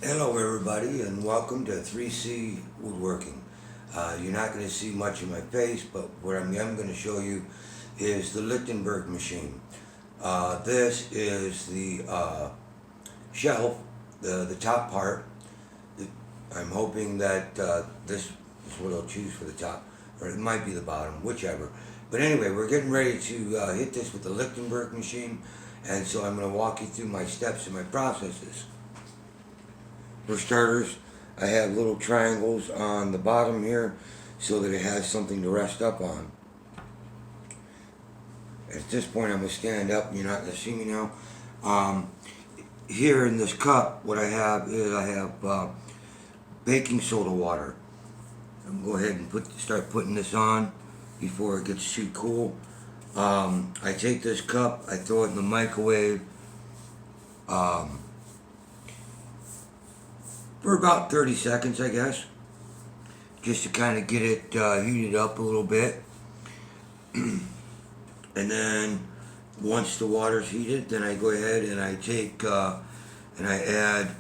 Hello everybody and welcome to 3C Woodworking. You're not going to see much of my face, but what I am going to show you is the Lichtenberg machine. This is the shelf, the top part. I'm hoping that this is what I'll choose for the top, or it might be the bottom, whichever. But anyway, we're getting ready to hit this with the Lichtenberg machine, and so I'm going to walk you through my steps and my processes. For starters, I have little triangles on the bottom here so that it has something to rest up on. At this point, I'm going to stand up and you're not going to see me now. Here in this cup, what I have is baking soda water. I'm going to go ahead and start putting this on before it gets too cool. I take this cup, I throw it in the microwave. For about 30 seconds, I guess, just to kind of get it heated up a little bit. And then once the water's heated, then I go ahead and I take and I add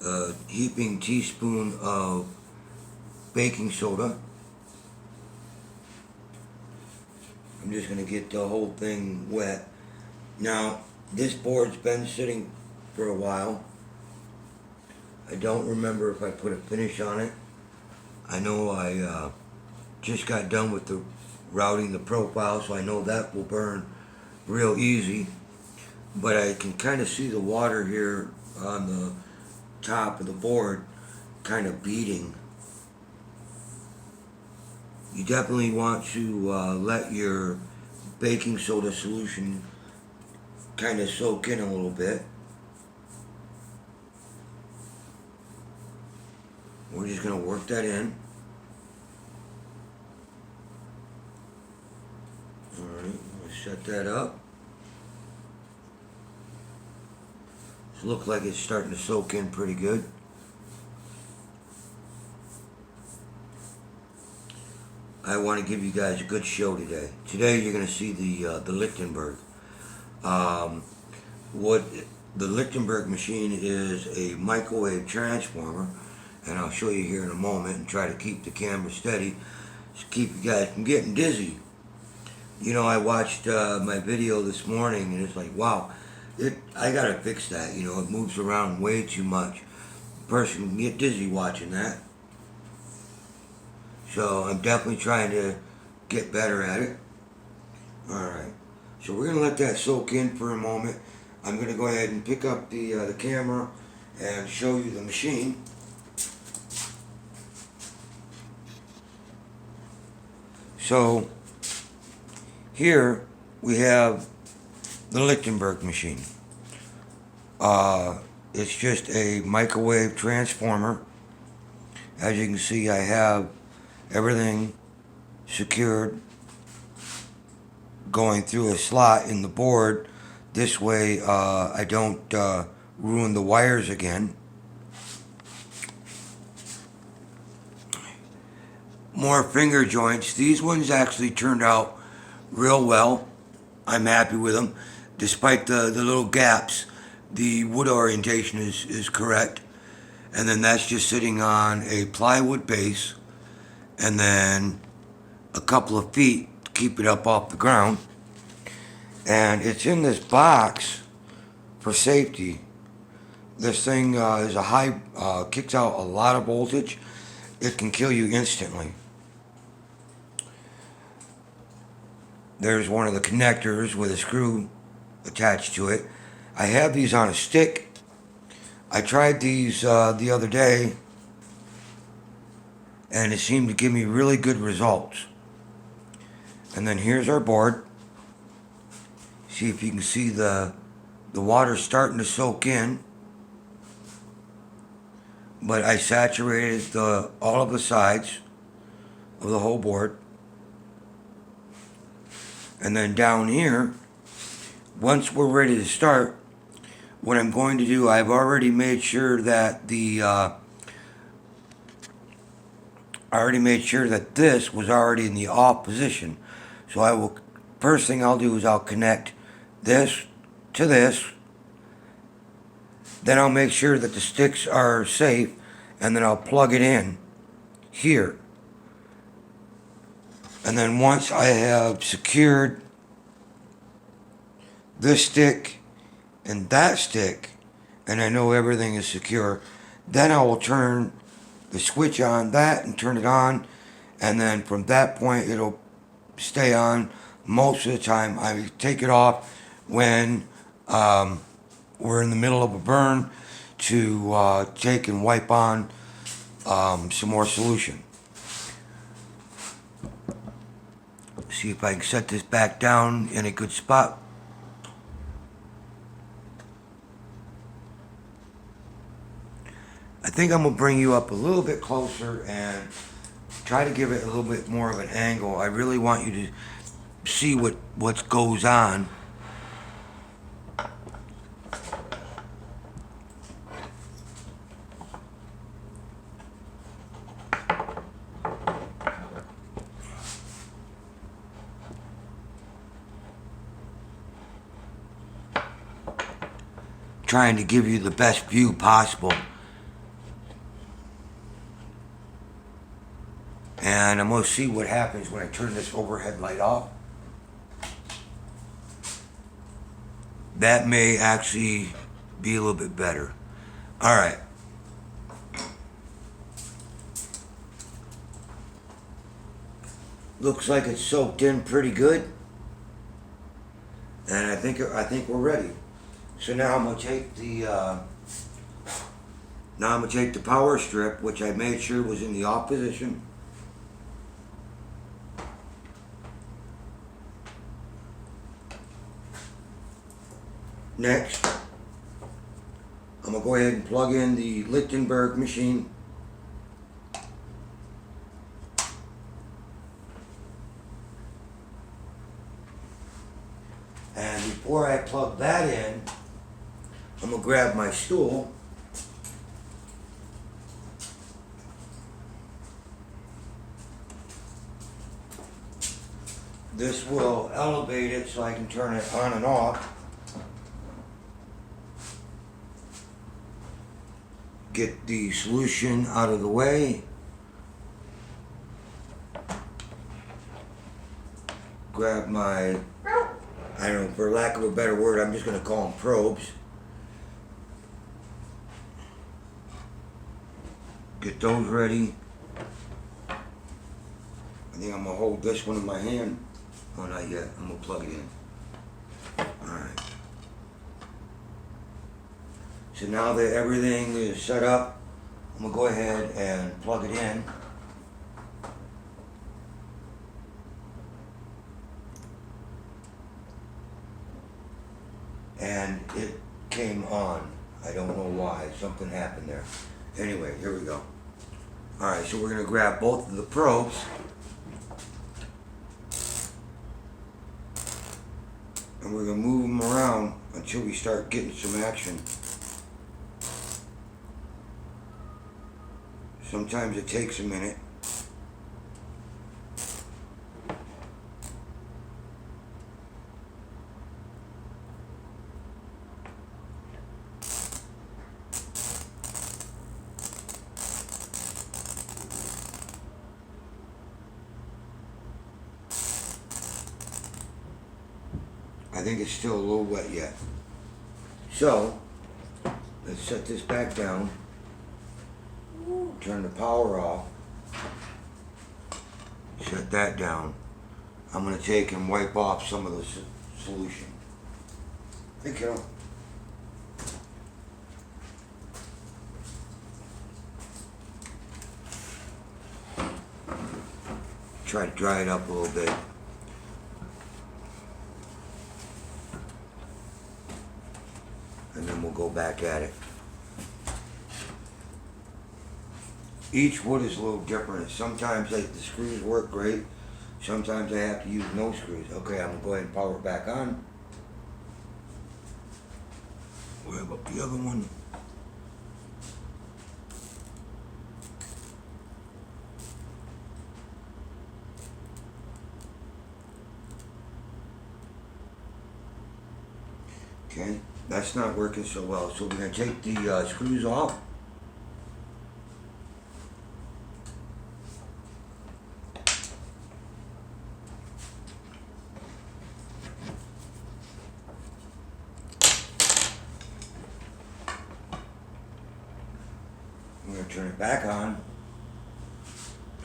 a heaping teaspoon of baking soda. I'm just going to get the whole thing wet. Now, this board's been sitting for a while. I don't remember if I put a finish on it. I know I just got done with the routing the profile, so I know that will burn real easy. But I can kind of see the water here on the top of the board kind of beading. You definitely want to let your baking soda solution kind of soak in a little bit. We're just going to work that in. Alright, we'll set that up. It looks like it's starting to soak in pretty good. I want to give you guys a good show today. Today you're going to see the Lichtenberg. What the Lichtenberg machine is a microwave transformer. And I'll show you here in a moment and try to keep the camera steady to keep you guys from getting dizzy. You know, I watched my video this morning and it's like, wow, I gotta fix that. You know, it moves around way too much. A person can get dizzy watching that. So I'm definitely trying to get better at it. Alright, so we're gonna let that soak in for a moment. I'm gonna go ahead and pick up the camera and show you the machine. So here we have the Lichtenberg machine. It's just a microwave transformer. As you can see, I have everything secured going through a slot in the board. This way I don't ruin the wires again. More finger joints. These ones actually turned out real well. I'm happy with them. Despite the little gaps, the wood orientation is correct. And then that's just sitting on a plywood base. And then a couple of feet to keep it up off the ground. And it's in this box for safety. This thing is a high, kicks out a lot of voltage. It can kill you instantly. There's one of the connectors with a screw attached to it. I have these on a stick. I tried these the other day and it seemed to give me really good results. And then here's our board. See if you can see the water starting to soak in. But I saturated all of the sides of the whole board. And then down here, once we're ready to start, what I'm going to do, I've already made sure that this was already in the off position. So first thing I'll do is I'll connect this to this, Then I'll make sure that the sticks are safe, and then I'll plug it in here. And then once I have secured this stick and that stick, and I know everything is secure, then I will turn the switch on that and turn it on, and then from that point it'll stay on most of the time. I take it off when we're in the middle of a burn to take and wipe on some more solution. See if I can set this back down in a good spot. I think I'm going to bring you up a little bit closer and try to give it a little bit more of an angle. I really want you to see what goes on. Trying to give you the best view possible. And I'm going to see what happens when I turn this overhead light off. That may actually be a little bit better. All right. Looks like it's soaked in pretty good. And I think we're ready. So now I'm going to take the power strip, which I made sure was in the off position. Next, I'm going to go ahead and plug in the Lichtenberg machine. And before I plug that in, I'm going to grab my stool. This will elevate it so I can turn it on and off. Get the solution out of the way. Grab my, I don't know, for lack of a better word, I'm just going to call them probes. Get those ready. I think I'm going to hold this one in my hand. Oh, not yet. I'm going to plug it in. Alright. So now that everything is set up, I'm going to go ahead and plug it in. And it came on. I don't know why. Something happened there. Anyway, here we go. Alright, so we're going to grab both of the probes. And we're going to move them around until we start getting some action. Sometimes it takes a minute. I think it's still a little wet yet. So, let's set this back down. Turn the power off. Shut that down. I'm going to take and wipe off some of the solution. Hey, kiddo. Try to dry it up a little bit. And then we'll go back at it. Each wood is a little different. Sometimes the screws work great. Sometimes I have to use no screws. Okay, I'm going to go ahead and power it back on. Where about the other one? Okay, that's not working so well, so we're going to take the screws off. We're going to turn it back on.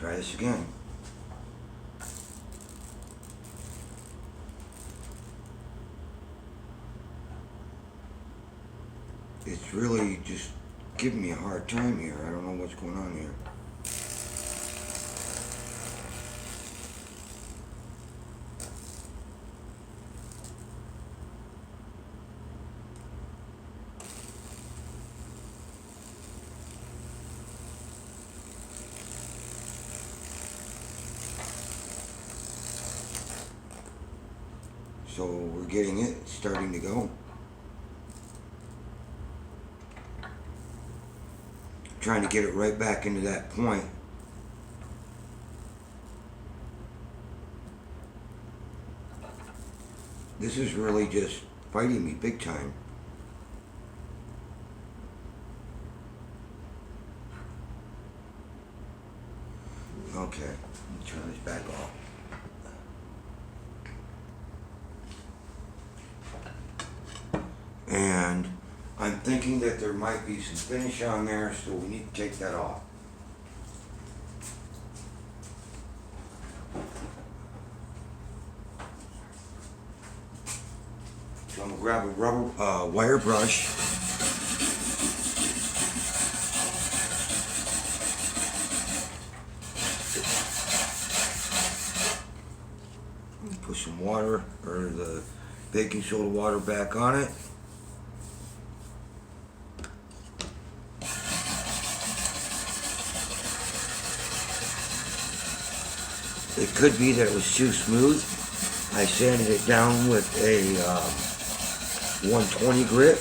Try this again. It's really just giving me a hard time here. I don't know what's going on here. So we're getting it, it's starting to go. Trying to get it right back into that point. This is really just fighting me big time. Okay, let me turn this back off. And I'm thinking that there might be some finish on there, so we need to take that off. So I'm going to grab a rubber wire brush. Put some water, or the baking soda water, back on it. It could be that it was too smooth. I sanded it down with a 120 grit.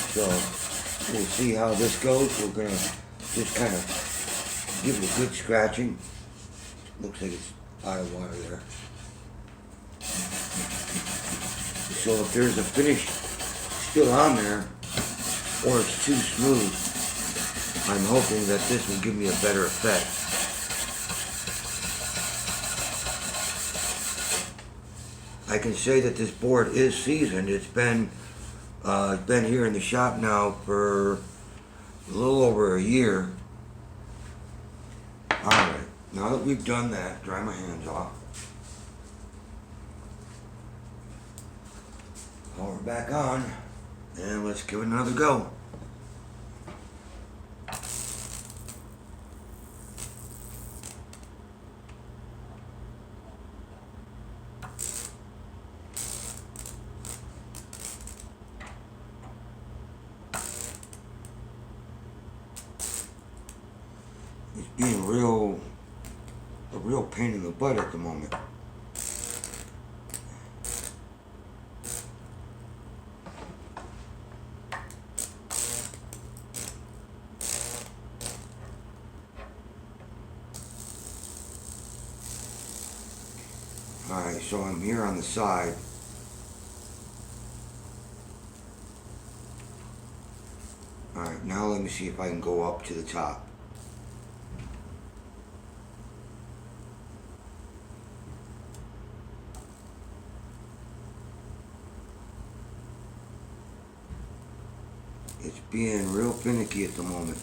So we'll see how this goes. We're going to just kind of give it a good scratching. Looks like it's out of water there. So if there's a finish still on there, or it's too smooth, I'm hoping that this will give me a better effect. I can say that this board is seasoned. It's been here in the shop now for a little over a year. Alright, now that we've done that, dry my hands off. Power back on, and let's give it another go. It's being a real pain in the butt at the moment. Alright, so I'm here on the side. Alright, now let me see if I can go up to the top. It's being real finicky at the moment.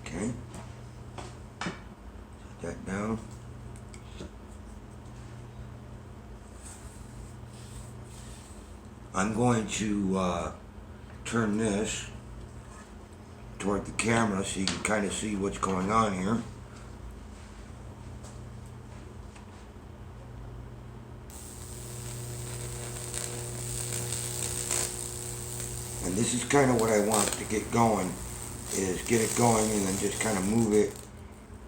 Okay. Set that down. I'm going to turn this toward the camera so you can kind of see what's going on here. And this is kind of what I want to get going, is get it going and then just kind of move it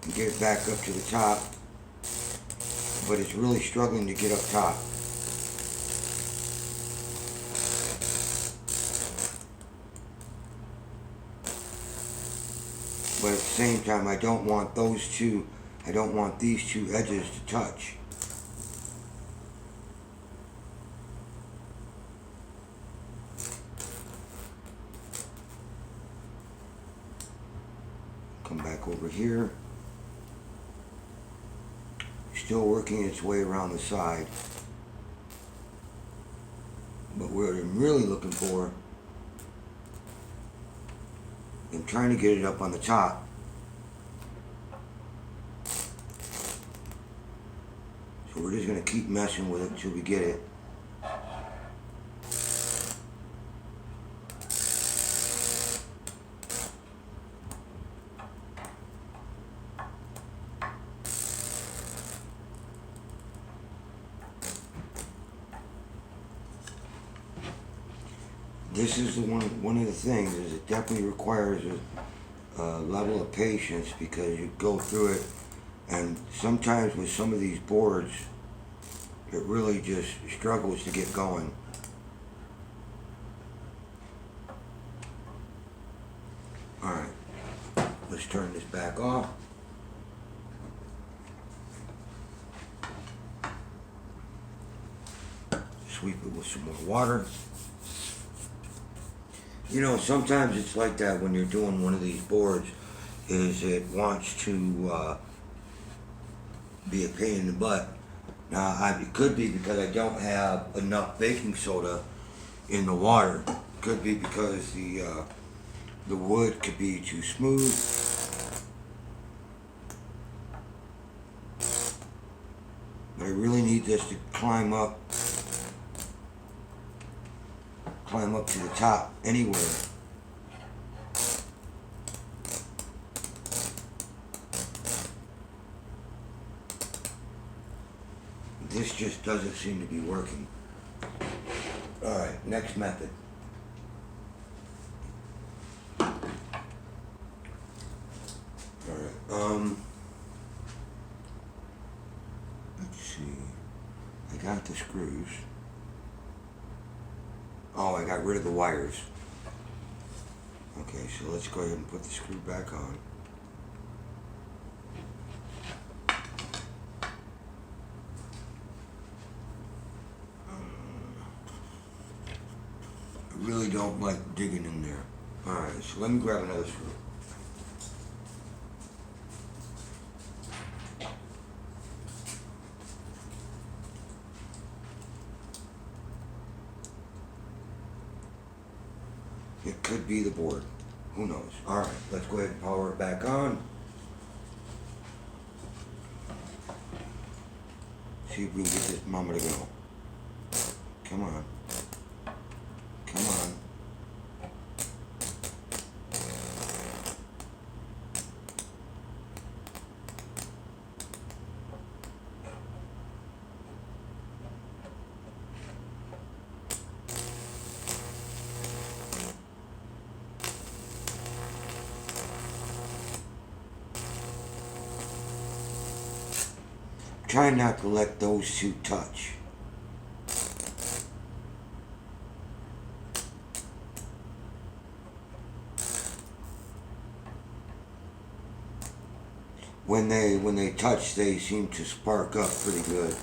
and get it back up to the top. But it's really struggling to get up top. but at the same time I don't want those two, I don't want these two edges to touch. Come back over here. Still working its way around the side. But what I'm really looking for, I'm trying to get it up on the top. So we're just going to keep messing with it until we get it. This is the one of the things is it definitely requires a level of patience, because you go through it, and sometimes with some of these boards it really just struggles to get going. Alright, let's turn this back off. Sweep it with some more water. You know, sometimes it's like that when you're doing one of these boards, is it wants to be a pain in the butt. Now, it could be because I don't have enough baking soda in the water. It could be because the wood could be too smooth. But I really need this to climb up to the top anywhere. This just doesn't seem to be working. Alright, next method. Alright, let's see. I got the screws. Oh, I got rid of the wires. Okay, so let's go ahead and put the screw back on. I really don't like digging in there. Alright, so let me grab another screw. It could be the board. Who knows? Alright, let's go ahead and power it back on. See if we can get this mama to go. Come on. Come on. Try not to let those two touch. When they touch, they seem to spark up pretty good.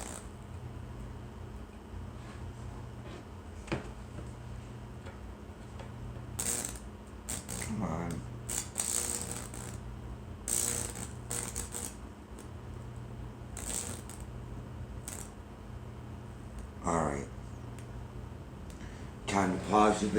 Come on. Alright. Time to pause the video.